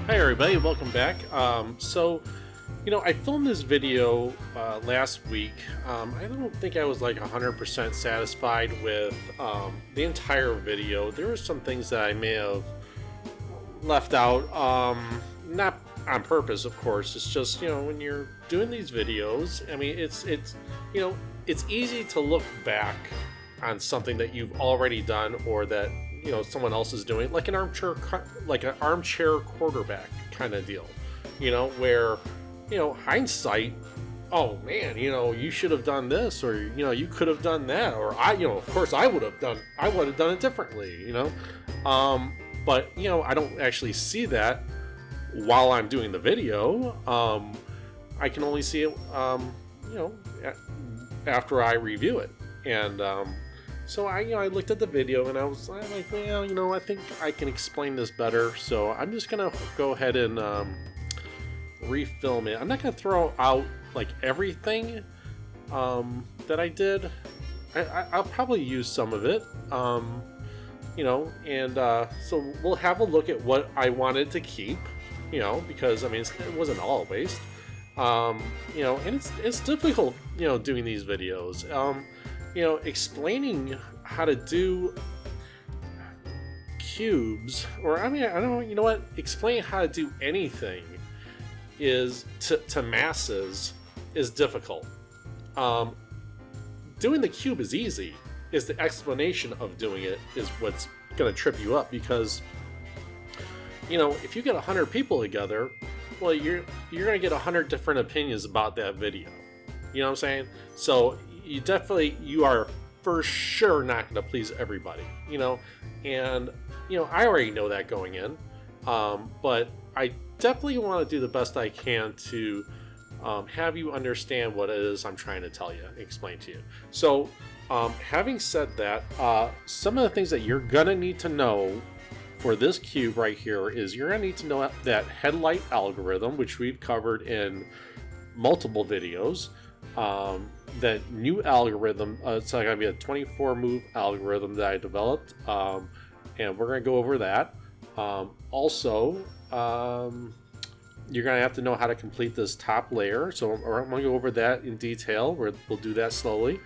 Hi everybody, welcome back. I filmed this video last week. I don't think I was like 100% satisfied with the entire video. There were some things that I may have left out, not on purpose, of course. It's just, when you're doing these videos, I mean, it's easy to look back on something that you've already done or that someone else is doing, like an armchair quarterback kind of deal, where hindsight, oh man, you should have done this, or you could have done that, or of course I would have done it differently, but I don't actually see that while I'm doing the video. I can only see it after I review it. And so I looked at the video and I was like, well, I think I can explain this better. So I'm just gonna go ahead and refilm it. I'm not gonna throw out like everything that I did. I'll probably use some of it, so we'll have a look at what I wanted to keep, because I mean it wasn't all waste, and it's difficult, doing these videos. Explaining how to do cubes, or I don't know, explaining how to do anything is to masses is difficult. Doing the cube is easy. Is the explanation of doing it is what's going to trip you up, because if you get 100 people together, well, you're going to get 100 different opinions about that video. You know what I'm saying? So you are for sure not going to please everybody, and I already know that going in, but I definitely want to do the best I can to have you understand what it is I'm trying to tell you, explain to you. So having said that, some of the things that you're gonna need to know for this cube right here is you're gonna need to know that headlight algorithm, which we've covered in multiple videos. That new algorithm, it's going to be a 24 move algorithm that I developed, and we're going to go over that. Also, you're going to have to know how to complete this top layer, so I'm going to go over that in detail. We'll do that slowly.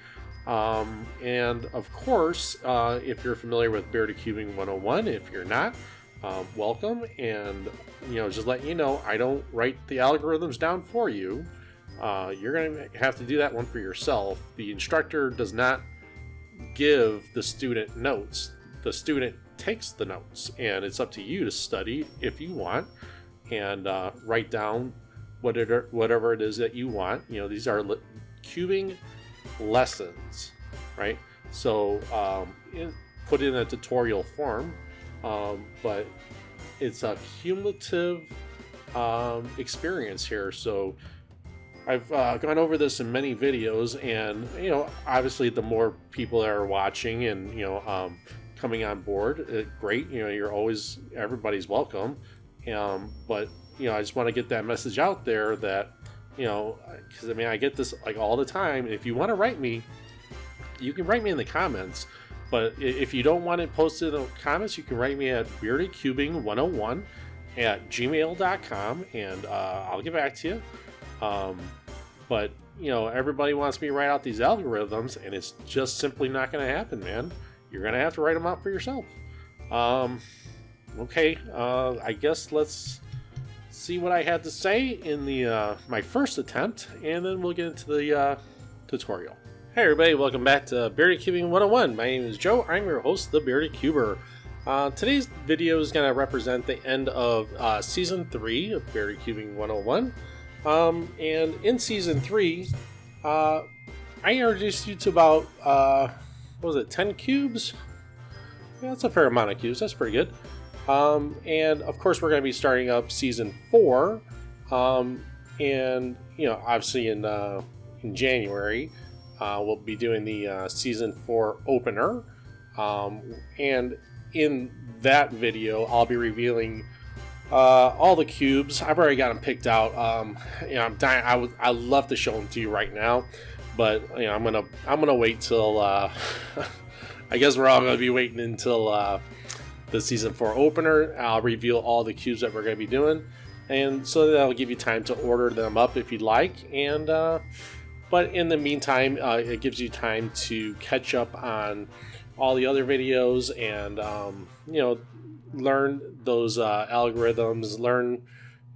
And of course, if you're familiar with Bearded Cubing 101, if you're not, welcome. And just letting you know, I don't write the algorithms down for you. You're going to have to do that one for yourself. The instructor does not give the student notes. The student takes the notes, and it's up to you to study if you want, and write down whatever it is that you want. These are cubing lessons, right? So put in a tutorial form, but it's a cumulative experience here. So I've gone over this in many videos, and obviously the more people that are watching and coming on board, great. Everybody's welcome. But I just want to get that message out there that because I get this like all the time. If you want to write me, you can write me in the comments. But if you don't want it posted in the comments, you can write me at beardedcubing101@gmail.com, and I'll get back to you. But everybody wants me to write out these algorithms, and it's just simply not going to happen, man. You're going to have to write them out for yourself. Okay, I guess let's see what I had to say in the my first attempt, and then we'll get into the tutorial. Hey everybody, welcome back to Bearded Cubing 101. My name is Joe. I'm your host, the Bearded Cuber. Today's video is going to represent the end of Season 3 of Bearded Cubing 101. And in Season 3, I introduced you to about, 10 cubes? Yeah, that's a fair amount of cubes. That's pretty good. And of course, we're going to be starting up Season 4. And, obviously in January, we'll be doing the Season 4 opener. And in that video, I'll be revealing all the cubes. I've already got them picked out. I'm dying. I'd love to show them to you right now, but I'm gonna wait till I guess we're all gonna be waiting until the season 4 opener. I'll reveal all the cubes that we're going to be doing, and so that'll give you time to order them up if you'd like. And but in the meantime, it gives you time to catch up on all the other videos and learn those algorithms, learn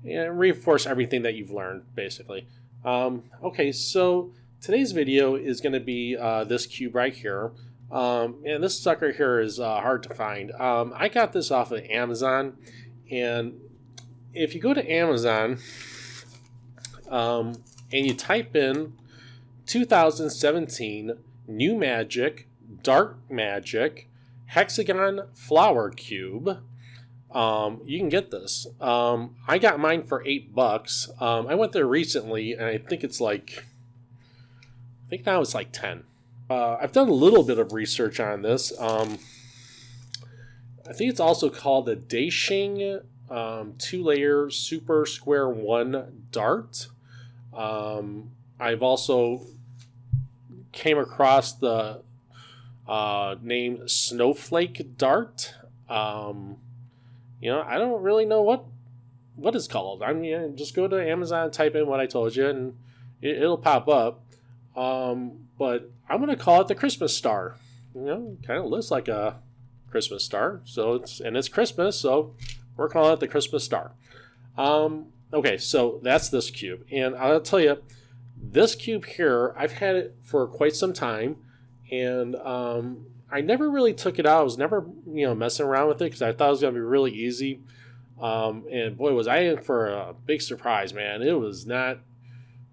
and reinforce everything that you've learned, basically. Okay, so today's video is going to be this cube right here. And this sucker here is hard to find. I got this off of Amazon, and if you go to Amazon and you type in 2017 New Magic Dark Magic Hexagon Flower Cube, you can get this. I got mine for $8. I went there recently, and I think it's like, I think now it's like 10. I've done a little bit of research on this. I think it's also called the Daishing 2-layer Super Square 1 Dart. I've also came across the name Snowflake Dart. I don't really know what it's called. I mean, just go to Amazon, type in what I told you, and it'll pop up. But I'm going to call it the Christmas Star. Kind of looks like a Christmas star. So it's Christmas, so we're calling it the Christmas Star. Okay, so that's this cube. And I'll tell you, this cube here, I've had it for quite some time. And I never really took it out. I was never, messing around with it because I thought it was going to be really easy. And boy, was I in for a big surprise, man. It was not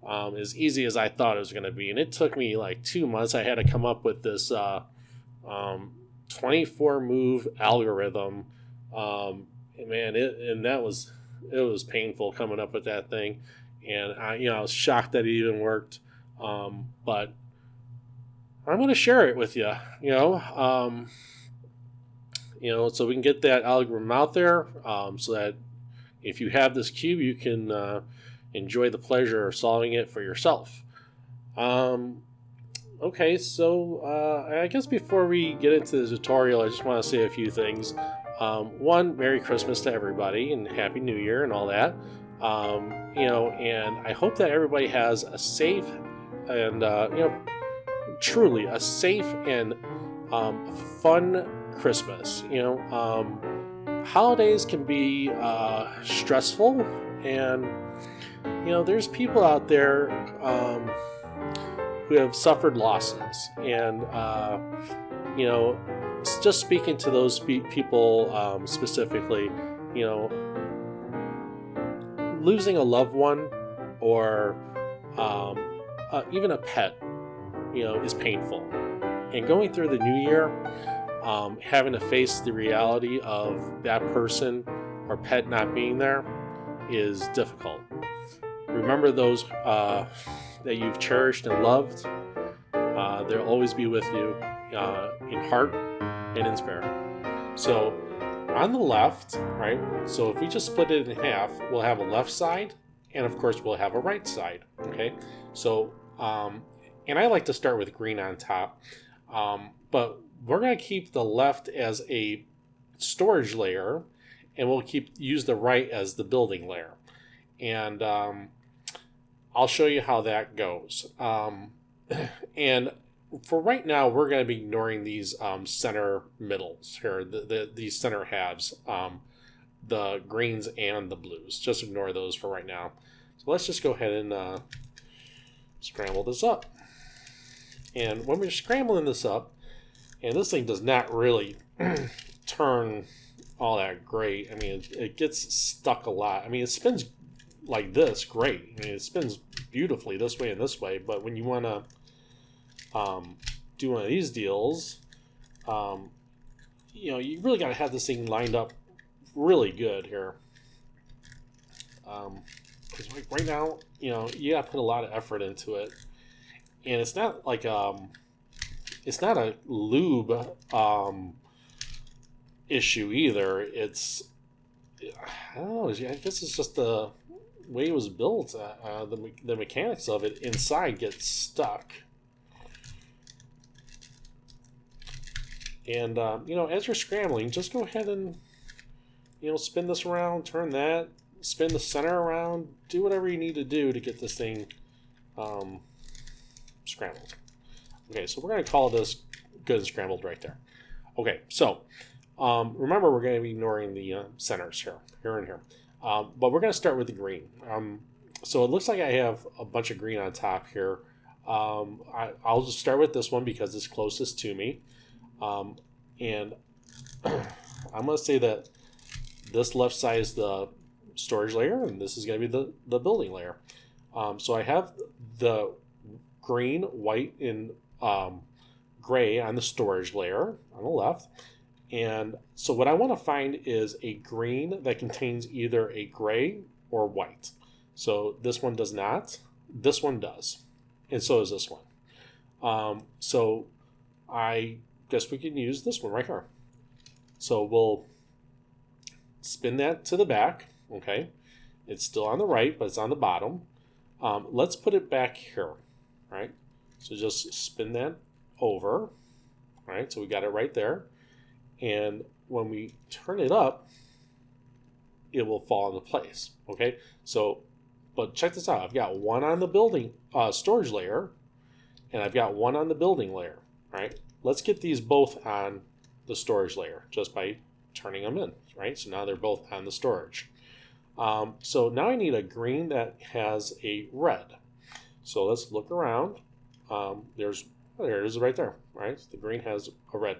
as easy as I thought it was going to be. And it took me like 2 months. I had to come up with this 24 move algorithm. It was painful coming up with that thing. And I was shocked that it even worked. But I'm going to share it with you, so we can get that algorithm out there, so that if you have this cube, you can enjoy the pleasure of solving it for yourself. Okay, so I guess before we get into the tutorial, I just want to say a few things. One, Merry Christmas to everybody and Happy New Year and all that. And I hope that everybody has a safe and truly a safe and fun Christmas. Holidays can be stressful, and there's people out there who have suffered losses, and just speaking to those people specifically, losing a loved one or even a pet is painful, and going through the new year, having to face the reality of that person or pet not being there is difficult. Remember those that you've cherished and loved. They'll always be with you in heart and in spirit. So on the left, right, so if we just split it in half, we'll have a left side, and of course we'll have a right side. Okay, so and I like to start with green on top, but we're going to keep the left as a storage layer, and we'll use the right as the building layer. And I'll show you how that goes. And for right now, we're going to be ignoring these center middles here, these center halves, the greens and the blues. Just ignore those for right now. So let's just go ahead and scramble this up. And when we're scrambling this up, and this thing does not really turn all that great. I mean, it gets stuck a lot. I mean, it spins like this, great. I mean, it spins beautifully this way and this way. But when you want to do one of these deals, you really got to have this thing lined up really good here. Because right now, you got to put a lot of effort into it. And it's not like it's not a lube issue either. It's, I don't know, I guess it's just the way it was built. The mechanics of it inside get stuck. And you know, as you're scrambling, just go ahead and, you know, spin this around, turn that, spin the center around, do whatever you need to do to get this thing scrambled. Okay, so we're going to call this good and scrambled right there. Okay, so remember, we're going to be ignoring the centers here and here. But we're going to start with the green. So it looks like I have a bunch of green on top here. I'll just start with this one because it's closest to me. And I'm going to say that this left side is the storage layer, and this is going to be the building layer. So I have the green, white, and gray on the storage layer on the left. And so what I want to find is a green that contains either a gray or white. So this one does not. This one does. And so does this one. So I guess we can use this one right here. So we'll spin that to the back. Okay. It's still on the right, but it's on the bottom. Let's put it back here. Right. So just spin that over. Right. So we got it right there. And when we turn it up, it will fall into place. Okay, so, but check this out. I've got one on the building storage layer, and I've got one on the building layer. Right, let's get these both on the storage layer just by turning them in. Right, so now they're both on the storage. So now I need a green that has a red. So let's look around. There it is right there. Right, so the green has a red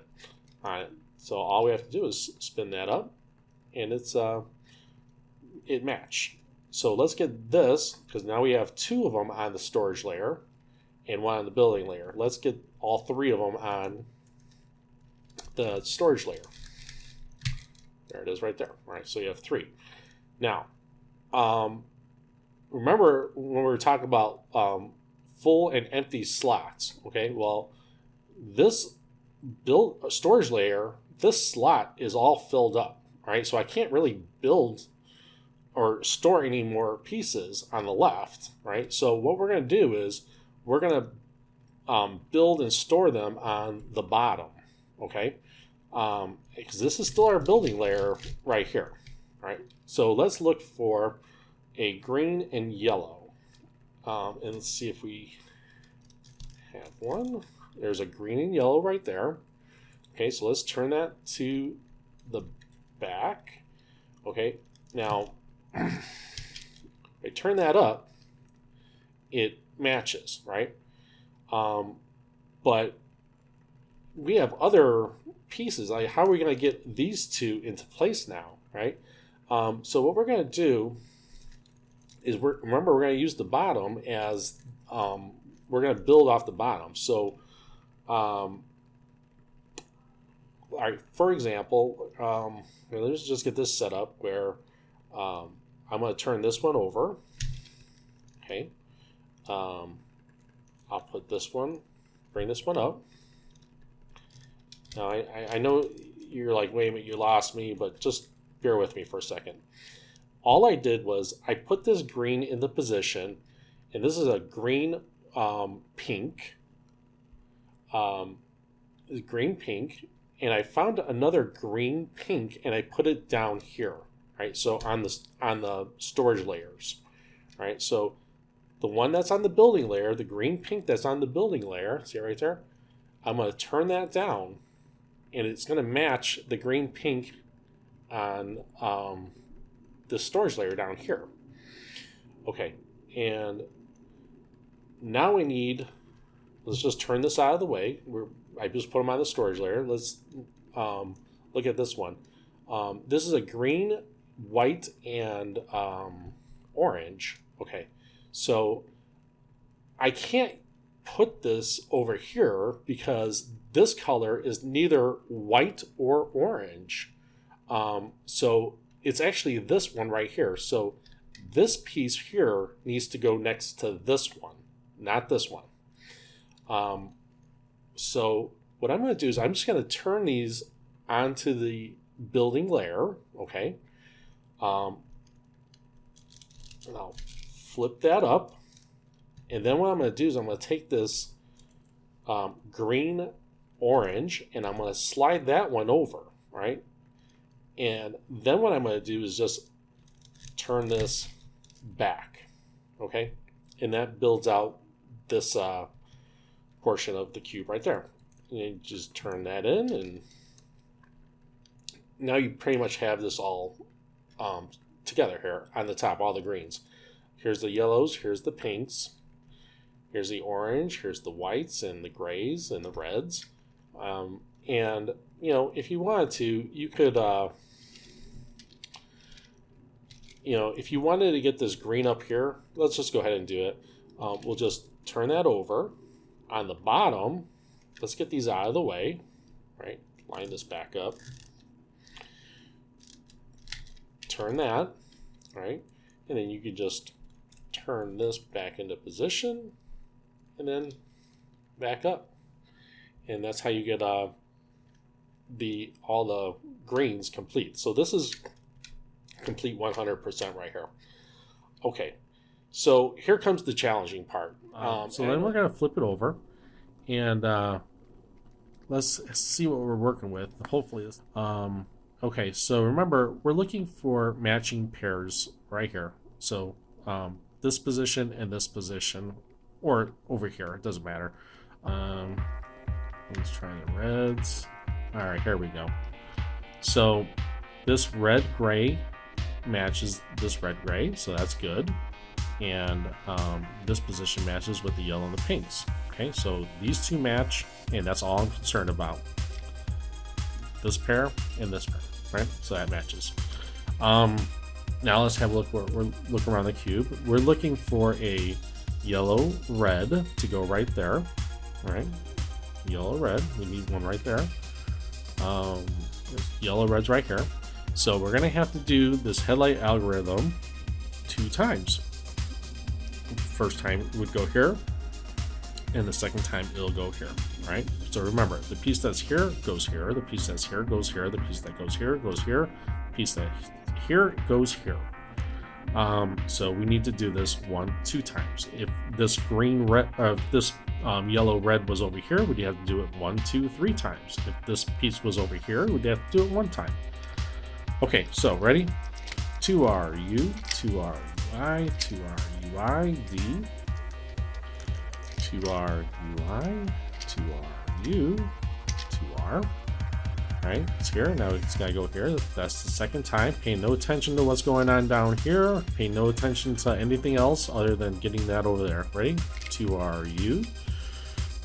on it. So all we have to do is spin that up, and it matched. So let's get this, because now we have two of them on the storage layer and one on the building layer. Let's get all three of them on the storage layer. There it is right there. All right, so you have three. Now, remember when we were talking about full and empty slots, okay? Well, this storage layer, this slot is all filled up, right? So I can't really build or store any more pieces on the left, right? So what we're going to do is we're going to build and store them on the bottom, okay? Because this is still our building layer right here, right? So let's look for a green and yellow, and let's see if we have one. There's a green and yellow right there. Okay, so let's turn that to the back. Okay, now I turn that up, it matches, right? But we have other pieces. Like, how are we going to get these two into place now, right? So what we're going to do is remember we're going to use the bottom as we're going to build off the bottom. So all right, for example, let's just get this set up where I'm going to turn this one over. Okay. I'll put this one, bring this one up. Now, I know you're like, wait a minute, you lost me, but just bear with me for a second. All I did was I put this green in the position, and this is a green pink. Green pink, and I found another green pink, and I put it down here, right? So on the storage layers, right? So the one that's on the building layer, the green pink that's on the building layer, see right there? I'm going to turn that down, and it's going to match the green pink on the storage layer down here. Okay, and now we need, let's just turn this out of the way. I just put them on the storage layer. Let's look at this one. This is a green, white, and orange. Okay, so I can't put this over here because this color is neither white or orange. So it's actually this one right here. So this piece here needs to go next to this one, not this one. So what I'm going to do is I'm just going to turn these onto the building layer, okay? And I'll flip that up. And then what I'm going to do is I'm going to take this green orange, and I'm going to slide that one over, right? And then what I'm going to do is just turn this back, okay? And that builds out this portion of the cube right there. And you just turn that in, and now you pretty much have this all together here on the top, all the greens. Here's the yellows, here's the pinks, here's the orange, here's the whites and the grays and the reds. And, you know, if you wanted to, you could, you know, if you wanted to get this green up here, let's just go ahead and do it. We'll just turn that over. On the bottom, let's get these out of the way, right? Line this back up. Turn that, right? And then you could just turn this back into position and then back up. And that's how you get all the greens complete. So this is complete 100% right here. Okay, so here comes the challenging part. So then we're going to flip it over, and let's see what we're working with. Hopefully this. Okay, so remember, we're looking for matching pairs right here. So this position and this position, or over here, it doesn't matter. Let's try the reds. All right, here we go. So this red-gray matches this red-gray, so that's good. And this position matches with the yellow and the pinks. Okay, so these two match, and that's all I'm concerned about. This pair and this pair, right? So that matches. Now let's have a look. Look around the cube. We're looking for a yellow-red to go right there. All right, yellow-red. We need one right there. Yellow-red's right here. So we're gonna have to do this headlight algorithm 2 times. First time would go here, and the second time it'll go here, right? So remember, the piece that's here goes here, the piece that's here goes here, the piece that goes here goes here, the piece that here goes here. So we need to do this 2 times. If this yellow red was over here, we'd have to do it 1, 2, 3 times. If this piece was over here, we'd have to do it 1 time. Okay, so ready? 2RU, 2RUI, 2RUID, 2RUI, 2RU, 2R. Right, it's here. Now it's got to go here. That's the second time. Pay no attention to what's going on down here. Pay no attention to anything else other than getting that over there. Ready? 2RU,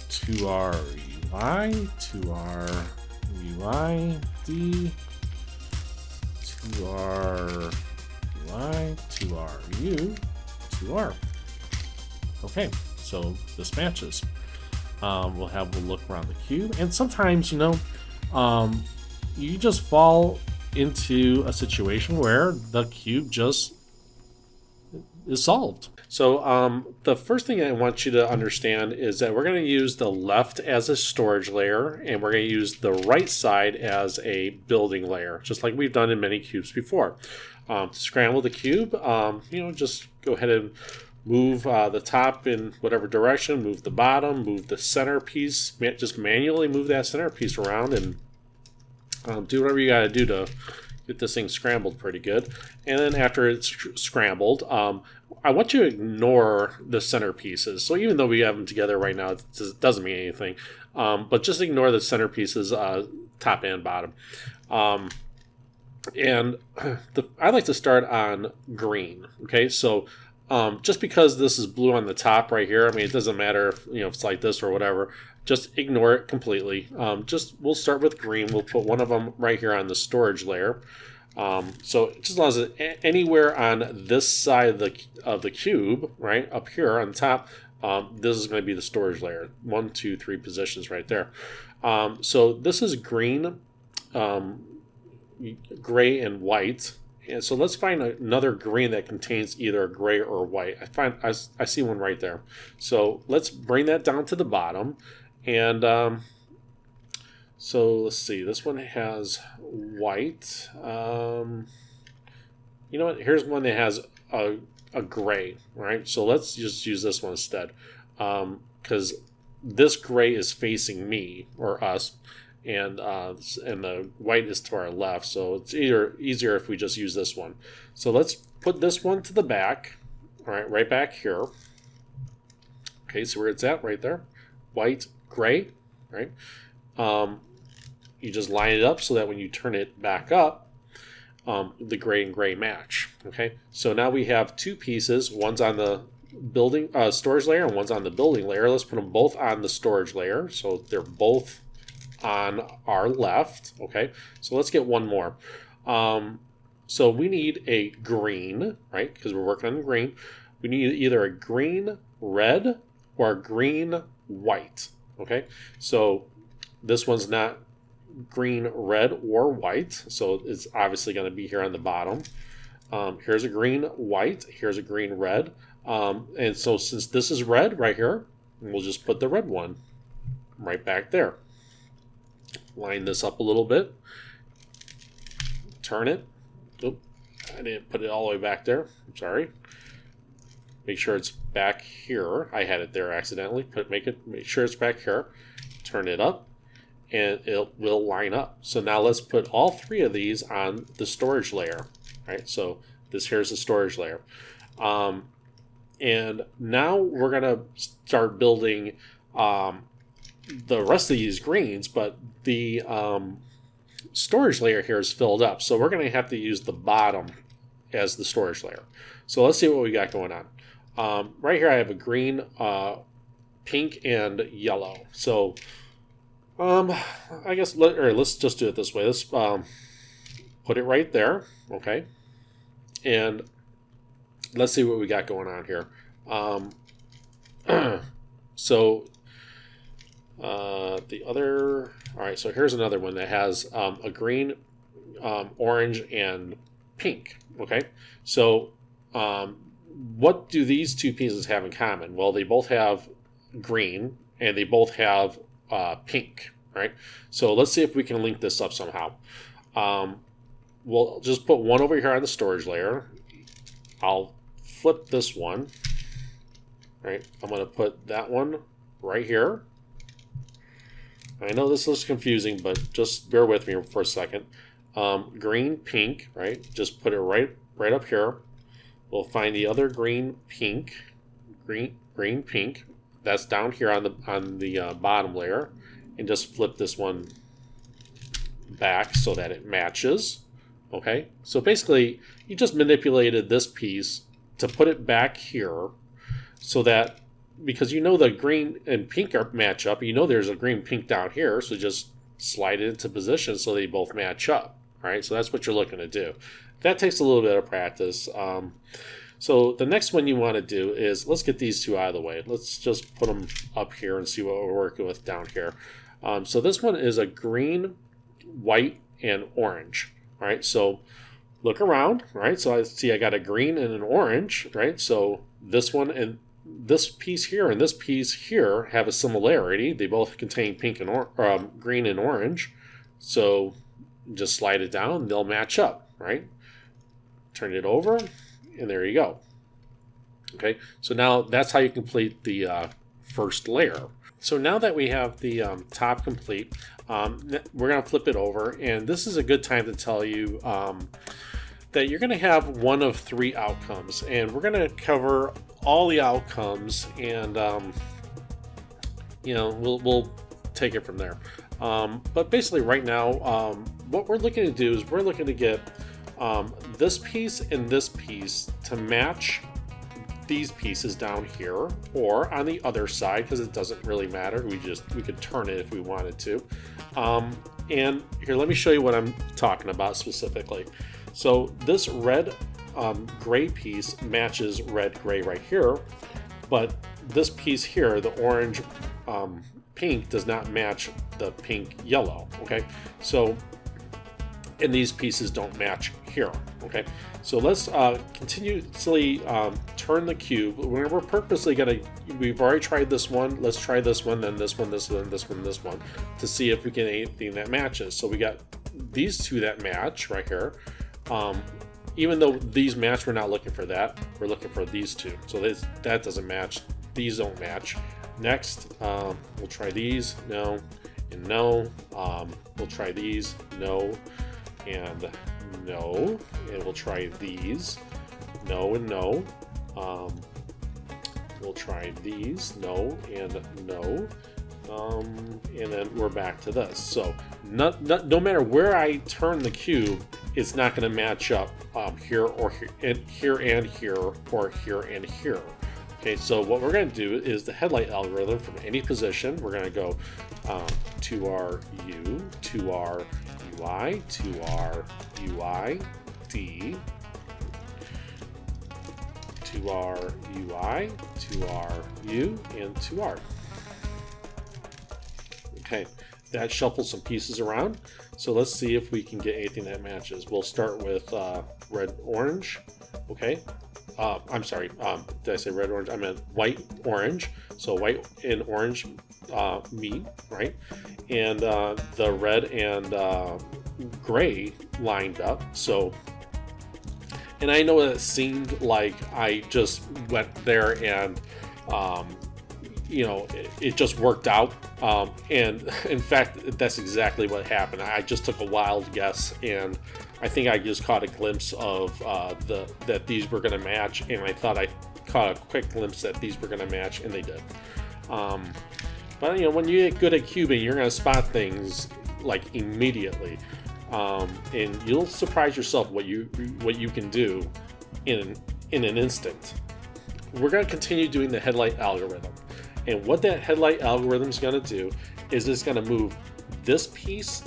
2RUI, 2RUID, 2RUI, 2RU, 2R. Okay, so this matches. We'll have a look around the cube, and sometimes, you know, you just fall into a situation where the cube just is solved. So the first thing I want you to understand is that we're going to use the left as a storage layer, and we're going to use the right side as a building layer, just like we've done in many cubes before. To scramble the cube, you know, just go ahead and move the top in whatever direction, move the bottom, move the center piece, just manually move that center piece around, and do whatever you got to do to get this thing scrambled pretty good. And then after it's scrambled, I want you to ignore the center pieces. So even though we have them together right now, it doesn't mean anything. But just ignore the center pieces, top and bottom. And I like to start on green. Okay, so just because this is blue on the top right here, I mean, it doesn't matter if, you know, if it's like this or whatever. Just ignore it completely. We'll start with green. We'll put one of them right here on the storage layer. So just as long as it's anywhere on this side of the cube, right up here on the top, this is going to be the storage layer. 1, 2, 3 positions right there. So this is green, gray, and white. And so let's find another green that contains either gray or white. I see one right there. So let's bring that down to the bottom. And so let's see. This one has white. You know what? Here's one that has a gray, right? So let's just use this one instead. Because this gray is facing me or us, and the white is to our left. So it's easier if we just use this one. So let's put this one to the back. All right, right back here. Okay, so where it's at, right there, white, gray, right? You just line it up so that when you turn it back up, the gray and gray match. Okay, so now we have two pieces. One's on the building storage layer, and one's on the building layer. Let's put them both on the storage layer, so they're both on our left. Okay, so let's get one more. So we need a green, right? Because we're working on green. We need either a green red or a green white. Okay, so this one's not green red or white, so it's obviously going to be here on the bottom. Here's a green white, here's a green red, and so since this is red right here, we'll just put the red one right back there. Line this up a little bit, turn it. Oop, I didn't put it all the way back there, I'm sorry. Make sure it's back here. I had it there accidentally. Make sure it's back here. Turn it up, and it will line up. So now let's put all three of these on the storage layer. Right. So this here's the storage layer, and now we're gonna start building the rest of these greens, but the storage layer here is filled up. So we're gonna have to use the bottom as the storage layer. So let's see what we got going on. Right here I have a green, pink, and yellow. So I guess let's just do it this way. Let's put it right there, okay? And let's see what we got going on here. So the other, all right, so here's another one that has a green, orange, and pink, okay? So what do these two pieces have in common? Well, they both have green and they both have pink, right? So let's see if we can link this up somehow. We'll just put one over here on the storage layer. I'll flip this one, right? I'm going to put that one right here. I know this looks confusing, but just bear with me for a second. Green, pink, right? Just put it right up here. We'll find the other green, pink, green, pink. That's down here on the bottom layer, and just flip this one back so that it matches. Okay, so basically you just manipulated this piece to put it back here, so that because you know the green and pink are match up, you know there's a green pink down here, so just slide it into position so they both match up. Right, so that's what you're looking to do. That takes a little bit of practice. So the next one you want to do is, let's get these two out of the way. Let's just put them up here and see what we're working with down here. So this one is a green, white, and orange. All right, so look around. Right, so I see I got a green and an orange. Right, so this one and this piece here and this piece here have a similarity. They both contain pink and green and orange. So just slide it down, they'll match up, right? Turn it over, and there you go. Okay, so now that's how you complete the first layer. So now that we have the top complete, we're going to flip it over, and this is a good time to tell you that you're going to have one of three outcomes, and we're going to cover all the outcomes, and we'll take it from there. But basically right now, what we're looking to do is we're looking to get this piece and this piece to match these pieces down here, or on the other side, because it doesn't really matter. We could turn it if we wanted to. And here, let me show you what I'm talking about specifically. So this red gray piece matches red gray right here, but this piece here, the orange pink, does not match the pink yellow. Okay, so and these pieces don't match here. Okay, so let's continuously turn the cube. We're purposely we've already tried this one, let's try this one, then this one, this one, this one, this one, to see if we get anything that matches. So we got these two that match right here. Even though these match, we're not looking for that, we're looking for these two. So that doesn't match, these don't match. Next, we'll try these, no, and no. We'll try these, no, and no. And we'll try these, no and no. We'll try these, no and no. And then we're back to this. So no matter where I turn the cube, it's not going to match up here or here and here and here or here and here. Okay, so what we're going to do is the headlight algorithm from any position. We're going to go to our U, to our UI, to our UI, D, to our UI, to our U, and to R. Okay, that shuffles some pieces around. So let's see if we can get anything that matches. We'll start with red, orange. Okay. I'm sorry. Did I say red, orange? I meant white, orange. So white and orange meet, right? And the red and gray lined up. So, and I know it seemed like I just went there and you know, it just worked out. And in fact, that's exactly what happened. I just took a wild guess, and I think I just caught a glimpse of that these were going to match, and I thought I caught a quick glimpse that these were going to match, and they did. But you know, when you get good at cubing, you're going to spot things like immediately, and you'll surprise yourself what you can do in an instant. We're going to continue doing the headlight algorithm. And what that headlight algorithm is going to do is it's going to move this piece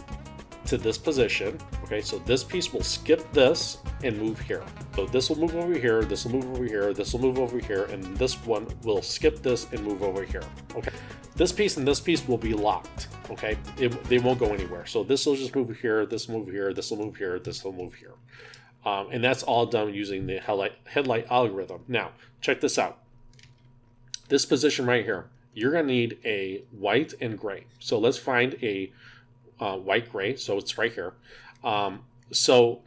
to this position. Okay, so this piece will skip this and move here. So this will move over here, this will move over here, this will move over here, and this one will skip this and move over here. Okay, this piece and this piece will be locked. Okay, they won't go anywhere. So this will just move here, this will move here, this will move here, this will move here. And that's all done using the headlight algorithm. Now, check this out. This position right here, you're going to need a white and gray. So let's find a white gray. So it's right here. So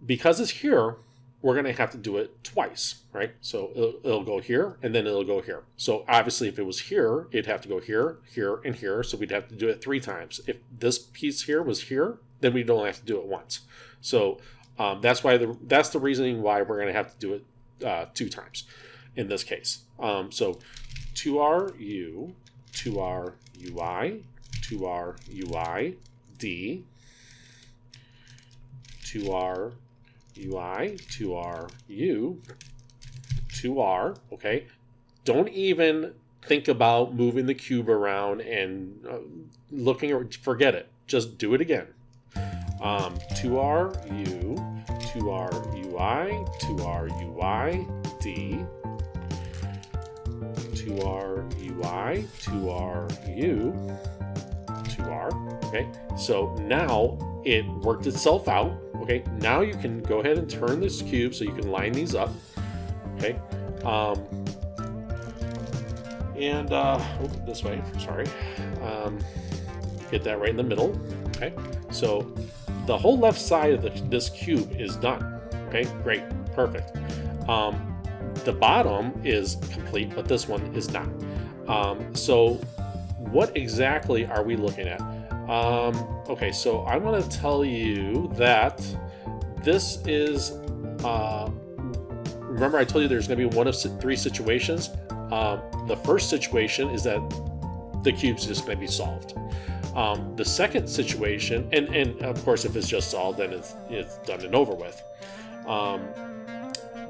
because it's here, we're going to have to do it twice, right? So it'll go here and then it'll go here. So obviously if it was here, it'd have to go here, here, and here. So we'd have to do it 3 times. If this piece here was here, then we'd only have to do it once. So that's the reasoning why we're going to have to do it 2 times in this case. So to our U, to our UI, to our UI, D, to our UI, to our U, to R, okay? Don't even think about moving the cube around and looking, or forget it. Just do it again. To our U, to our UI, to our UI, D, to our UI, to our U, to R. Okay, so now it worked itself out. Okay, now you can go ahead and turn this cube so you can line these up. Okay, and this way. Sorry, get that right in the middle. Okay, so the whole left side of this cube is done. Okay, great, perfect. The bottom is complete, but this one is not. So what exactly are we looking at? Okay, so I want to tell you that this is, remember I told you there's going to be one of 3 situations. The first situation is that the cube's just going to be solved. The second situation, and of course if it's just solved, then it's done and over with.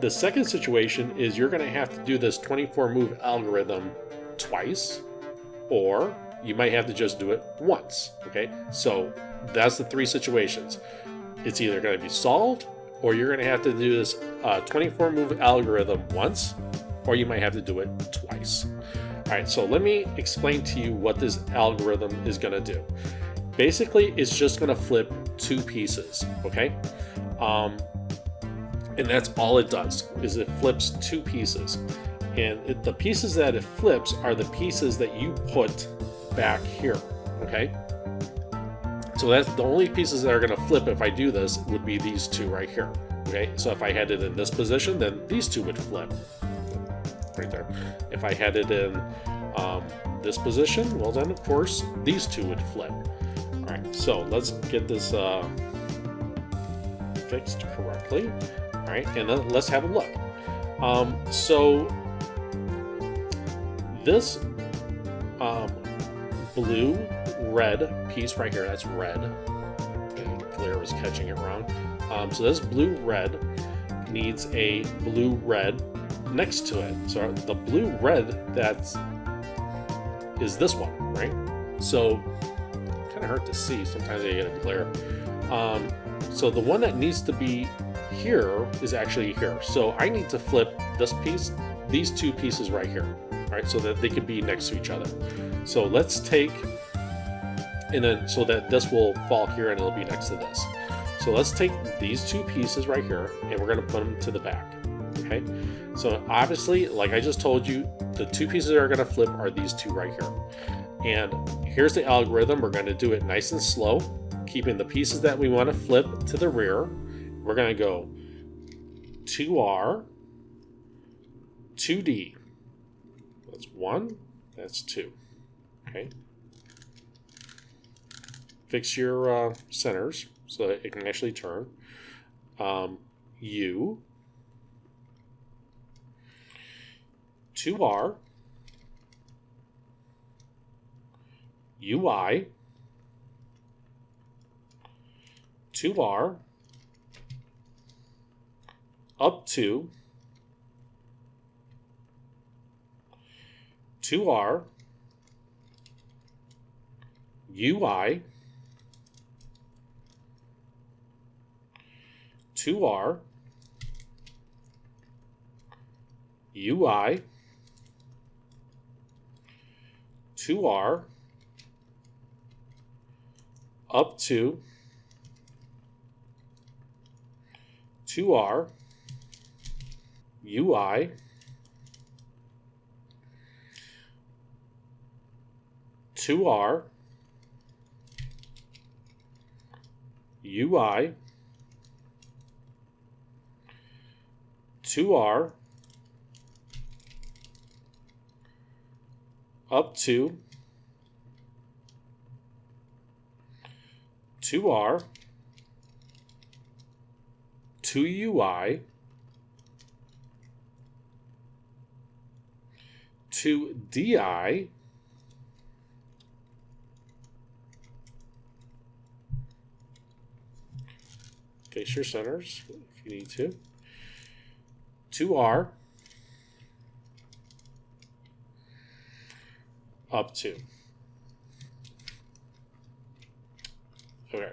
The second situation is you're going to have to do this 24 move algorithm twice, or you might have to just do it once. Okay, so that's the 3 situations. It's either going to be solved, or you're going to have to do this 24 move algorithm once, or you might have to do it twice. All right, so let me explain to you what this algorithm is going to do. Basically, it's just going to flip 2 pieces, okay? And that's all it does, is it flips 2 pieces. And the pieces that it flips are the pieces that you put back here, okay? So that's the only pieces that are going to flip if I do this would be these 2 right here, okay? So if I had it in this position, then these 2 would flip right there. If I had it in this position, well then of course these two would flip. Alright, so let's get this fixed correctly. Alright, and then let's have a look. So this blue red piece right here, that's red. Okay, Claire was catching it wrong. So this blue red needs a blue red next to it. So the blue red is this one, right? So kind of hard to see. Sometimes I get a glare. So the one that needs to be here is actually here. So I need to flip this piece, these two pieces right here, right? So that they could be next to each other. So let's take, and then so that this will fall here and it'll be next to this. So let's take these two pieces right here and we're going to put them to the back. Okay. So obviously, like I just told you, the two pieces that are going to flip are these two right here. And here's the algorithm. We're going to do it nice and slow, keeping the pieces that we want to flip to the rear. We're going to go 2R, 2D. That's 1, that's 2. Okay. Fix your centers so that it can actually turn. U, 2R, UI, 2R, up to 2R, UI, 2R, UI, 2R, up to 2R, UI, 2R, UI, 2R, up to 2R, 2UI, 2DI, face your centers if you need to, 2R, up to. Okay.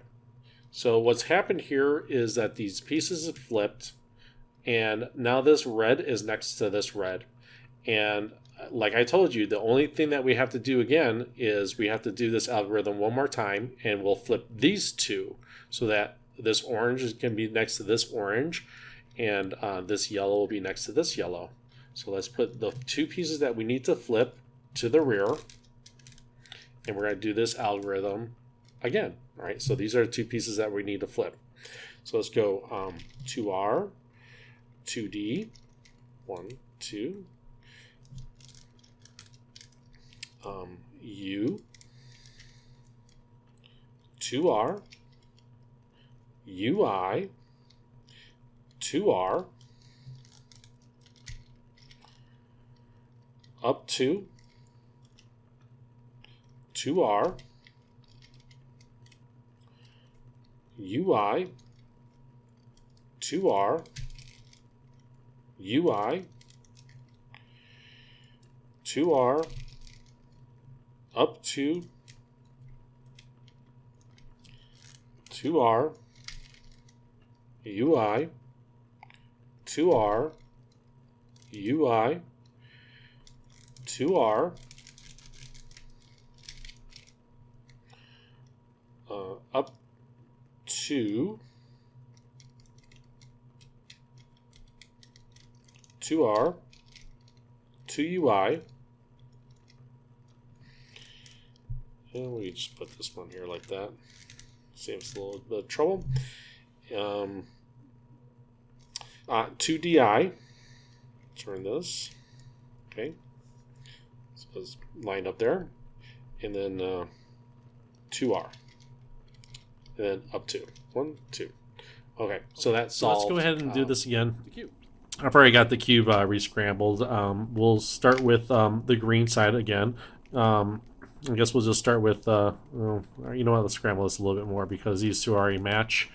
So what's happened here is that these pieces have flipped, and now this red is next to this red. And like I told you, the only thing that we have to do again is we have to do this algorithm one more time, and we'll flip these two so that this orange can be next to this orange, and this yellow will be next to this yellow. So let's put the two pieces that we need to flip to the rear, and we're going to do this algorithm again. All right, so these are the two pieces that we need to flip. So let's go 2R, 2D, 1, 2, U, 2R, UI, 2R, up to 2R, UI, 2R, UI, 2R, up to 2R, UI, 2R, UI, 2R, up to 2R, 2UI, and we just put this one here like that. Saves a little bit of trouble. 2DI. Turn this. Okay. So was lined up there, and then 2R, and then up 2. 1, 2. Okay, so that's solved. Let's go ahead and do this again. The cube. I've already got the cube re-scrambled. We'll start with the green side again. I guess we'll just start with, you know what, let's scramble this a little bit more because these two already match.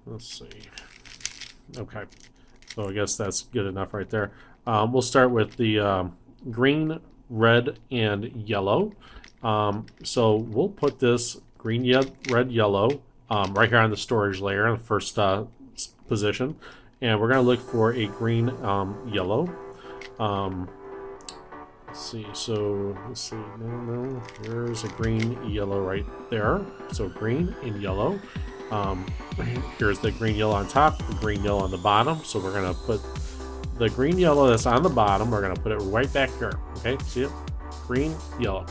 Let's see. Okay, so I guess that's good enough right there. We'll start with the green, red, and yellow. So we'll put this green, red, yellow right here on the storage layer in the first position, and we're going to look for a green, yellow. Let's see. So let's see. No. There's a green, yellow right there. So green and yellow. Here's the green, yellow on top, the green, yellow on the bottom. So we're going to put the green, yellow that's on the bottom. We're going to put it right back here. Okay. See it? Green, yellow.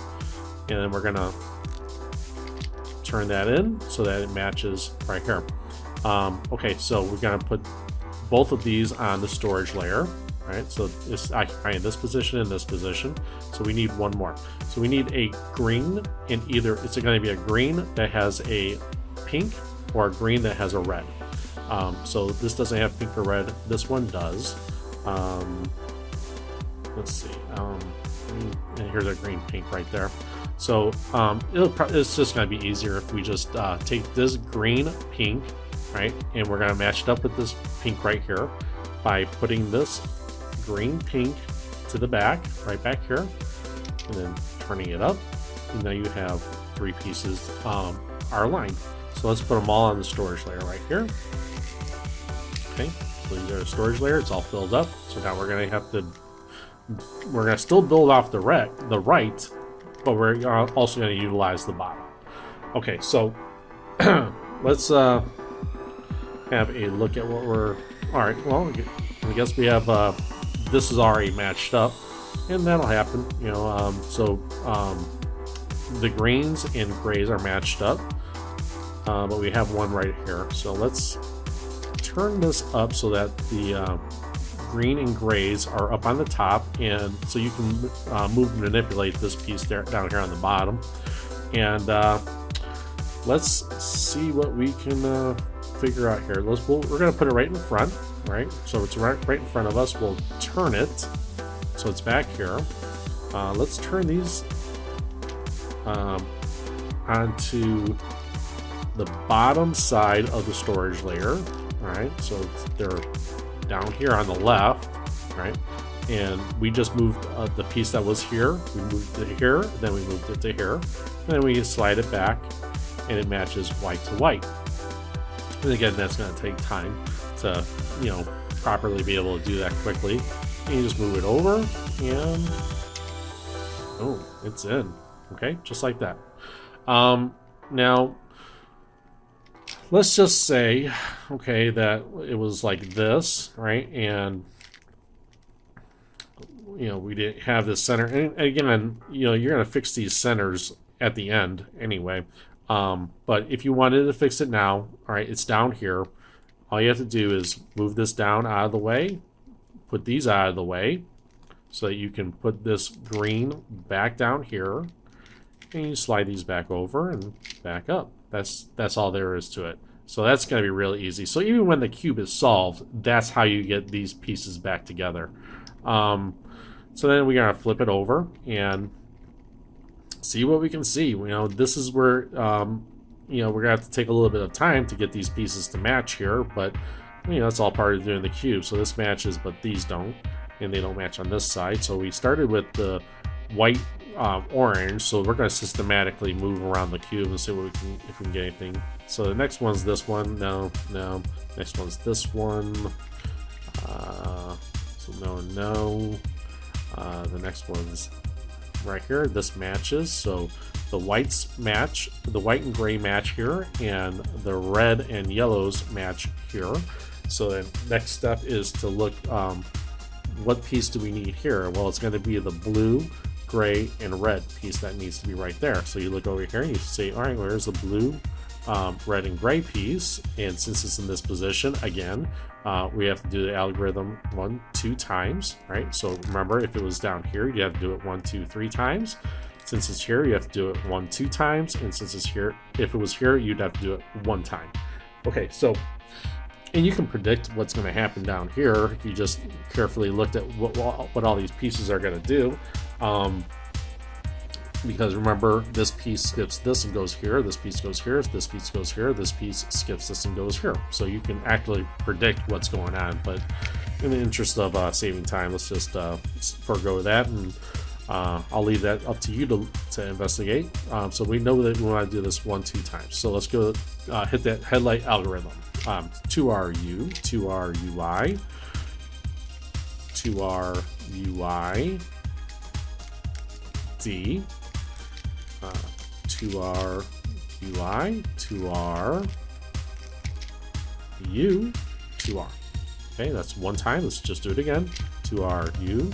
And then we're going to turn that in so that it matches right here. Okay, so we're going to put both of these on the storage layer. Right, so it's in this position and this position. So we need one more. So we need a green, and either it's going to be a green that has a pink or a green that has a red. So this doesn't have pink or red. This one does. Let's see. And here's a green, pink right there. So it's just going to be easier if we just take this green, pink, right, and we're going to match it up with this pink right here by putting this green, pink to the back, right back here, and then turning it up. And now you have 3 pieces are aligned. So let's put them all on the storage layer right here. Okay, so these are the storage layer. It's all filled up. So now we're going to still build off the right, but we're also going to utilize the bottom. Okay, so let's have a look at what we're. All right, well, I guess we have this is already matched up, and that'll happen. You know, the greens and grays are matched up, but we have one right here. So let's turn this up so that the green and grays are up on the top, and so you can move and manipulate this piece there down here on the bottom. And let's see what we can figure out here. We're going to put it right in front, right? So it's right in front of us. We'll turn it so it's back here. Let's turn these onto the bottom side of the storage layer. All right, so they're down here on the left, right? And we just moved the piece that was here. We moved it here, then we moved it to here, and then we slide it back, and it matches white to white. And again, that's going to take time to, you know, properly be able to do that quickly. And you just move it over, and oh, it's in. Okay, just like that. Now, let's just say, okay, that it was like this, right? And, you know, we didn't have this center. And again, you know, you're going to fix these centers at the end anyway. But if you wanted to fix it now, all right, it's down here. All you have to do is move this down out of the way, put these out of the way, so that you can put this green back down here, and you slide these back over and back up. That's all there is to it. So that's going to be really easy. So even when the cube is solved, that's how you get these pieces back together. So then we're going to flip it over and see what we can see. You know, this is where, you know, we're going to have to take a little bit of time to get these pieces to match here, but, you know, that's all part of doing the cube. So this matches, but these don't, and they don't match on this side. So we started with the white, orange, so we're going to systematically move around the cube and see what if we can get anything. So the next one's this one. No. Next one's this one. So no. The next one's right here. This matches. So the whites match, the white and gray match here, and the red and yellows match here. So then next step is to look, what piece do we need here? Well, it's going to be the blue, gray, and red piece that needs to be right there. So you look over here and you say, all right, where's the blue, red and gray piece, and since it's in this position, again, we have to do the algorithm 1, 2 times, right? So remember, if it was down here, you have to do it 1, 2, 3 times. Since it's here, you have to do it 1, 2 times, and since it's here, if it was here, you'd have to do it 1 time. Okay, so, and you can predict what's going to happen down here if you just carefully looked at what all these pieces are going to do. Because remember, this piece skips this and goes here, this piece goes here, this piece goes here, this piece skips this and goes here. So you can actually predict what's going on, but in the interest of saving time, let's just forego that, and I'll leave that up to you to investigate. So we know that we want to do this 1, 2 times. So let's go hit that headlight algorithm. 2RU, 2RUI, 2RUI, D, 2RUI, 2RU, 2R. Okay, that's 1 time. Let's just do it again. 2RU,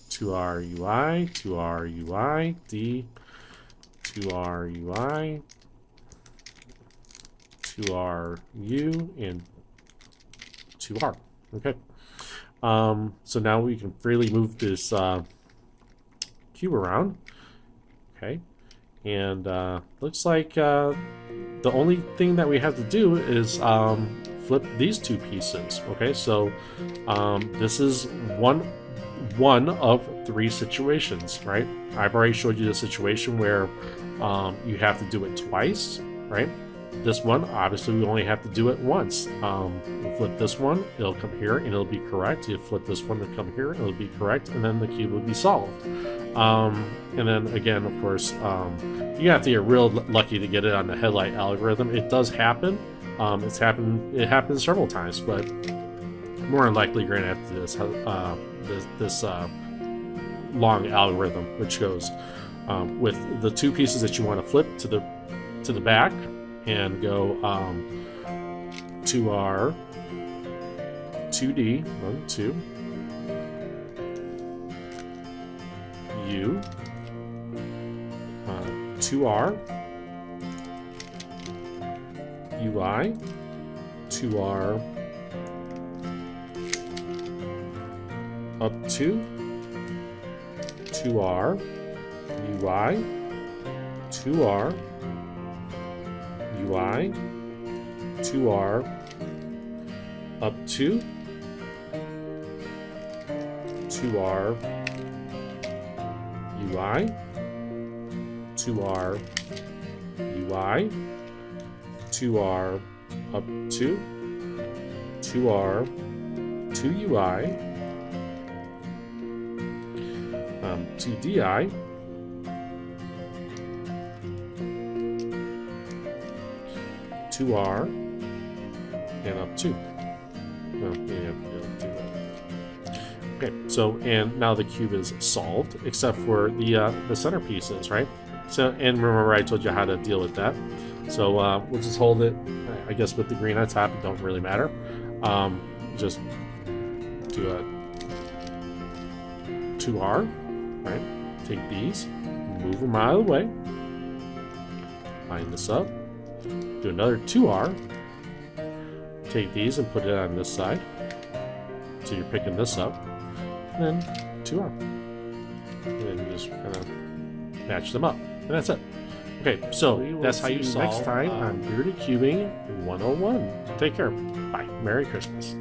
2RUI, 2RUI, D, 2RUI, 2RU, and 2R. Okay. So now we can freely move this cube around. Okay. And looks like the only thing that we have to do is flip these 2 pieces. Okay, so this is one of 3 situations, right? I've already showed you the situation where you have to do it twice, right? This one, obviously, we only have to do it once. We'll flip this one, it'll come here and it'll be correct. You flip this one, it'll come here, it'll be correct, and then the cube will be solved. And then again, of course, you have to get real lucky to get it on the headlight algorithm. It does happen. It happens several times, but more than likely you're going to have to do this long algorithm, which goes with the 2 pieces that you want to flip to the back and go 2R, 2D, 1, 2, U, 2R, UI, 2R, up 2, 2R, UI, 2R, UI, 2R, up 2, 2R, UI, 2R, UI, 2R, up 2, 2R, 2UI, 2DI, 2R, and up 2. Well, yeah, okay, so and now the cube is solved, except for the center pieces, right? So, and remember I told you how to deal with that. So we'll just hold it, I guess, with the green on top. It don't really matter. Just do a 2R, right? Take these, move them out of the way. Line this up. Do another 2R. Take these and put it on this side. So you're picking this up. And then 2R. And then you just kind of match them up. And that's it. Okay, so that's how you solve next time on Bearded Cubing 101. Take care. Bye. Merry Christmas.